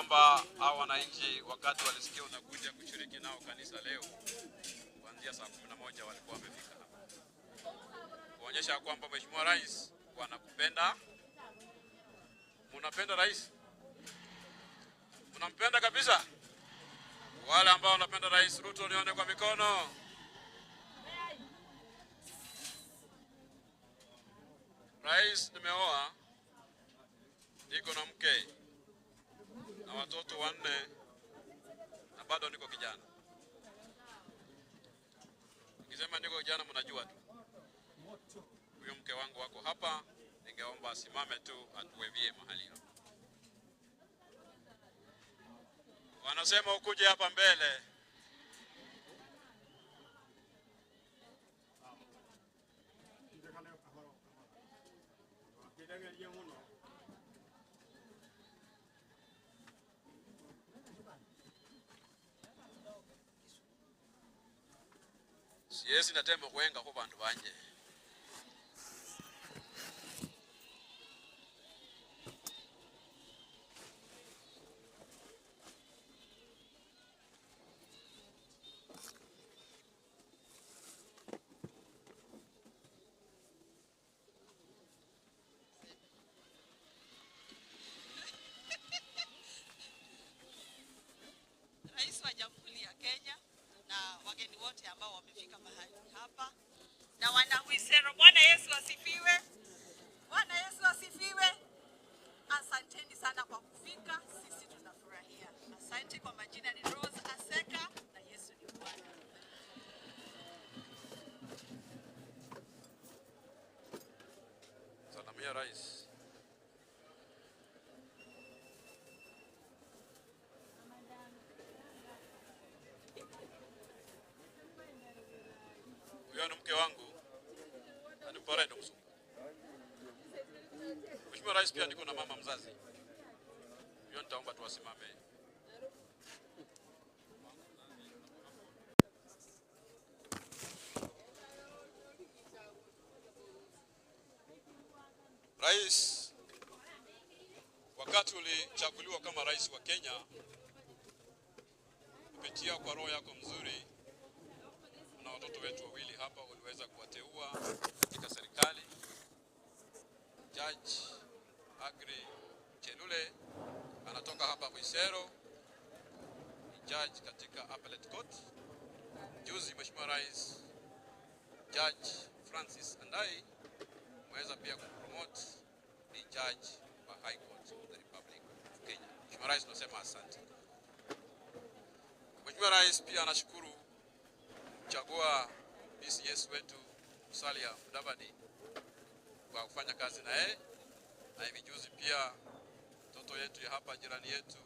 kwamba hao wananchi wakati walisikia unakuja kushiriki nao kanisa leo kuanzia saa 11 walikuwa wamefika hapa. Kuonyesha kwamba Mheshimiwa Rais wanakupenda. Unapenda Rais? Unampenda kabisa? Wale ambao wanapenda Rais Ruto nione kwa mikono. Rais, nimeoa, niko na mke na watoto 4 na bado niko kijana. Nikisema niko kijana mnajua tu. Huyo mke wangu wako hapa, ningeomba asimame tu atuwevie mahali hapa. Wanasema ukuje hapa mbele. Siyesi natema kuenga kwa bantu banje. Rais wa Jamhuri ya Kenya na wageni wote ambao wamefika mahali hapa na wana Wisero, Bwana Yesu asifiwe. Bwana Yesu asifiwe. Asanteni sana kwa kufika, sisi tunafurahia. Asante. Kwa majina ni Rose Aseka na Yesu ni Bwana. Salamia Rais. Huyo ni mke wangu. Anipora ndo kusuka. Mheshimiwa Rais, pia niko na mama mzazi. Huyo nitaomba tuwasimame. Rais, wakati ulichaguliwa kama rais wa Kenya, kupitia kwa roho yako mzuri, na watoto wetu wawili hapa uliweza kuwateua katika serikali. Judge Agri Chelule anatoka hapa Wisero, ni judge katika Appellate Court. Juzi Mheshimiwa Rais, Judge Francis Andai mweza pia kupromote ni judge wa High Court of the Republic of Kenya. Mheshimiwa Rais, tunasema asante. Mheshimiwa Rais pia anashukuru kuchagua PCS wetu Musalia Mudavadi kwa kufanya kazi na yeye. Na hivi juzi pia mtoto yetu ya hapa jirani yetu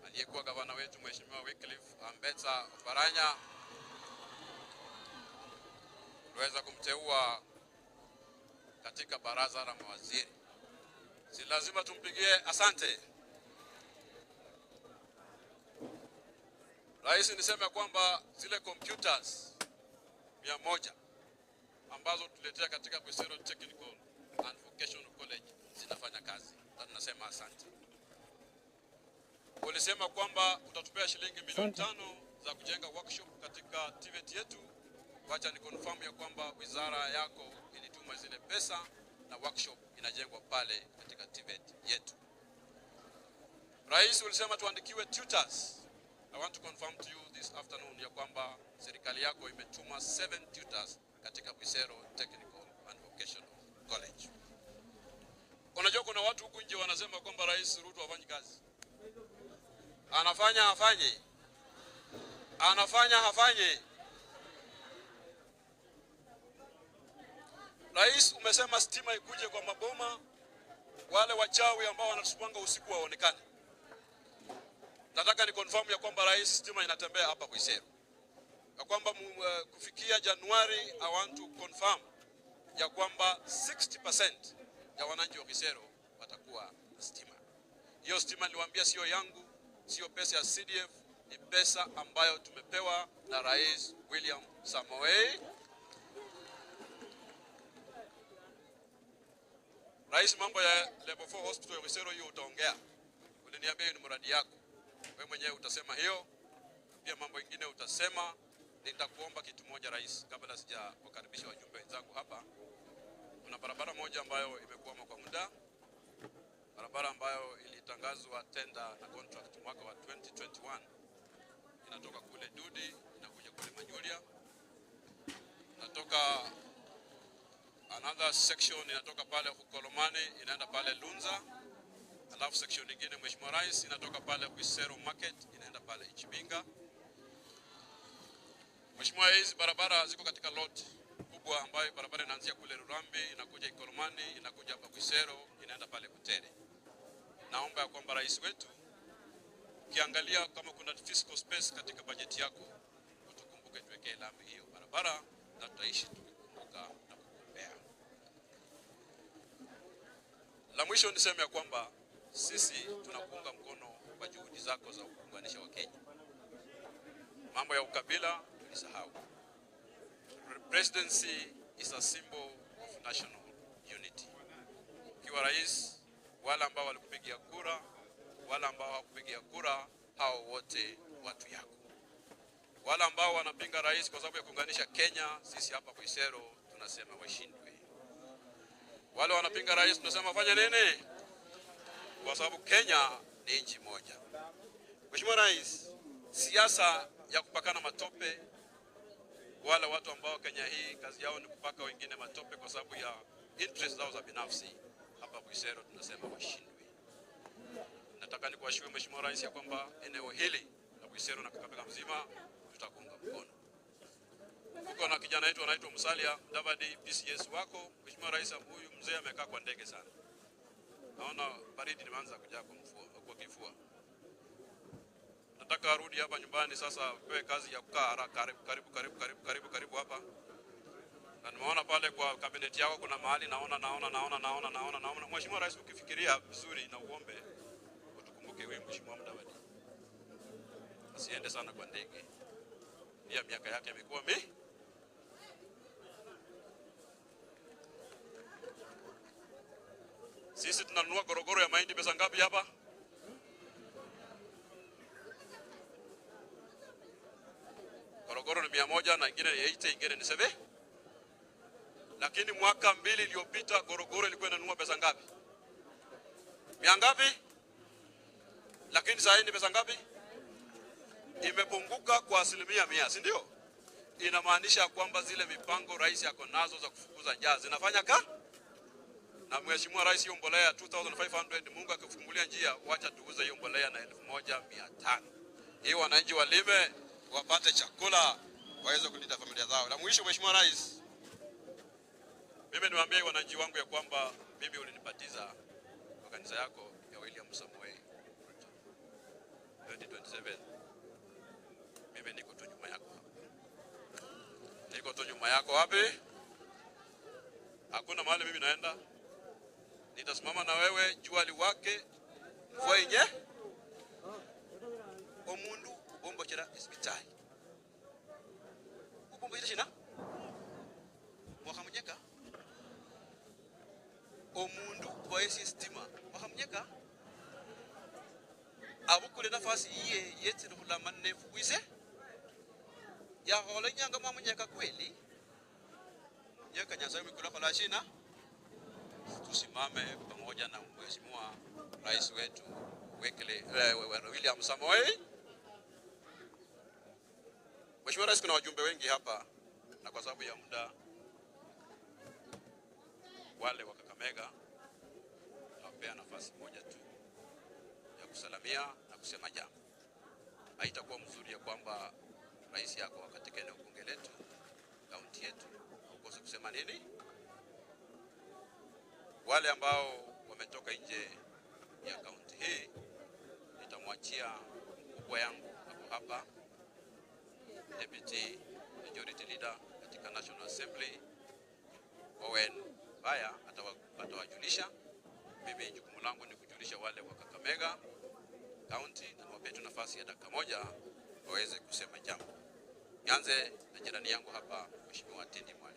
aliyekuwa gavana wetu Mheshimiwa Wycliffe Ambetsa Oparanya tuweza kumteua katika baraza la mawaziri. Si lazima tumpigie asante. Rais, niseme kwamba zile computers 100 ambazo tuletea katika Wisero Technical and Vocational College zinafanya kazi. Na tunasema asante. Ulisema kwamba utatupea shilingi milioni 5 za kujenga workshop katika TVET yetu. Wacha ni confirm ya kwamba wizara yako ilituma zile pesa na workshop inajengwa pale katika TVET yetu. Rais, ulisema tuandikiwe tutors. I want to confirm to you this afternoon ya kwamba serikali yako imetuma 7 tutors katika Wisero Technical and Vocational College. Unajua kuna watu huku nje wanasema kwamba Rais Ruto hafanyi kazi. Anafanya afanye. Anafanya hafanye. Rais, umesema stima ikuje kwa maboma, wale wachawi ambao wanatusupanga usiku waonekane. Nataka ni confirm ya kwamba Rais, stima inatembea hapa Wisero. Ya kwamba kufikia Januari, I want to confirm ya kwamba 60% ya wananchi wa Wisero watakuwa na stima. Hiyo stima niliwaambia sio yangu, sio pesa ya CDF, ni pesa ambayo tumepewa na Rais William Samoei. Rais, mambo ya level 4 hospital ya Wisero hiyo utaongea. uliniambia ni mradi yako. Wewe mwenyewe utasema hiyo. Pia mambo mengine utasema. Nitakuomba kitu moja rais, kabla sijawakaribisha wajumbe wenzangu hapa. Kuna barabara moja ambayo imekwama kwa muda. Barabara ambayo ilitangazwa tender na contract mwaka wa 2021. Inatoka kule Dudi, inakuja kule Majulia. Inatoka another section inatoka pale Kolomani inaenda pale Lunza. Alafu section nyingine Mheshimiwa Rais inatoka pale Kuisero Market inaenda pale Ichibinga. Mheshimiwa, hizi barabara ziko katika lot kubwa ambayo barabara inaanzia kule Rurambi, inakuja Ikolomani, inakuja hapa Kuisero, inaenda pale Kutere. Naomba ya kwamba rais wetu ukiangalia kama kuna fiscal space katika bajeti yako, utukumbuke tuwekee lami hiyo barabara na tutaishi tukikumbuka na kukumbea. La mwisho niseme ya kwamba sisi tunakuunga mkono kwa juhudi zako za kuunganisha Wakenya. Mambo ya ukabila tulisahau. Presidency is a symbol of national unity. Ukiwa rais, wale ambao walikupigia kura, wale ambao hawakupigia kura, hao wote watu yako. Wale ambao wanapinga rais kwa sababu ya kuunganisha Kenya, sisi hapa Kuisero tunasema washindwe. Wale wanapinga rais tunasema fanya nini? Kwa sababu Kenya ni nchi moja. Mheshimiwa Rais, siasa ya kupakana matope, wale watu ambao Kenya hii kazi yao ni kupaka wengine matope kwa sababu ya interest zao za binafsi, hapa Kuisero tunasema washindwe. Nataka nikuashue Mheshimiwa Rais ya kwamba eneo hili la Kuisero na Kakamega mzima tutakuunga mkono. Tuko na kijana wetu anaitwa Musalia Mudavadi, PCS wako. Mheshimiwa Rais, huyu mzee amekaa kwa ndege sana. Naona baridi limeanza kuja kwa kifua. Nataka arudi hapa nyumbani sasa, pewe kazi ya kukaa karibu hapa. Na nimeona pale kwa kabineti yako kuna mahali naona. Mheshimiwa Rais, ukifikiria vizuri na uombe utukumbuke wewe Mheshimiwa Mudavadi. Asiende sana kwa ndege. Pia miaka yake imekuwa Sisi tunanunua gorogoro ya mahindi pesa ngapi hapa? Gorogoro ni 100 na ingine ni 80, ingine ni 7. Lakini mwaka 2 iliyopita gorogoro ilikuwa inanunua pesa ngapi? Mia ngapi? Lakini sasa hii ni pesa ngapi? Imepunguka kwa 100%, si ndio? Inamaanisha kwamba zile mipango rais yako nazo za kufukuza njaa zinafanya na Mheshimiwa Rais, hiyo mbolea 2500 Mungu akifungulia njia, wacha tuuze hiyo mbolea na 1500. Hiyo wananchi walime, wapate chakula, waweze kulinda familia zao. Na mwisho Mheshimiwa Rais, mimi niwaambie wananchi wangu ya kwamba mimi ulinibatiza kwa kanisa yako ya William Samoei 2027. Mimi niko tu nyuma yako. Niko tu nyuma yako wapi? Hakuna mahali mimi naenda. Nitasimama na wewe jua liwake mvua inye. Omundu bombo chira hospitali. Bombo chira shina? Mwakamnyeka. Omundu kwa stima. Mwakamnyeka. Abukule nafasi iye yetse kula manefu kwise. Ya hola nyanga mwamunyeka kweli. Nyaka nyasaye mikula kala shina. Tusimame pamoja na Mheshimiwa Rais wetu William Samoei. Mheshimiwa Rais, kuna wajumbe wengi hapa na kwa sababu ya muda wale wa Kakamega nawapea nafasi moja tu ya kusalamia na kusema jambo. Haitakuwa mzuri ya kwamba rais yako katika eneo bunge letu, kaunti yetu, ukose kusema nini? Wale ambao wametoka nje ya kaunti hii nitamwachia mkubwa yangu hapa Deputy Majority Leader katika National Assembly Owen Baya atawajulisha. Mimi jukumu langu ni kujulisha wale wa Kakamega County na niwape nafasi ya dakika moja waweze kusema jambo. Nianze na jirani yangu hapa Mheshimiwa Tindi Mwa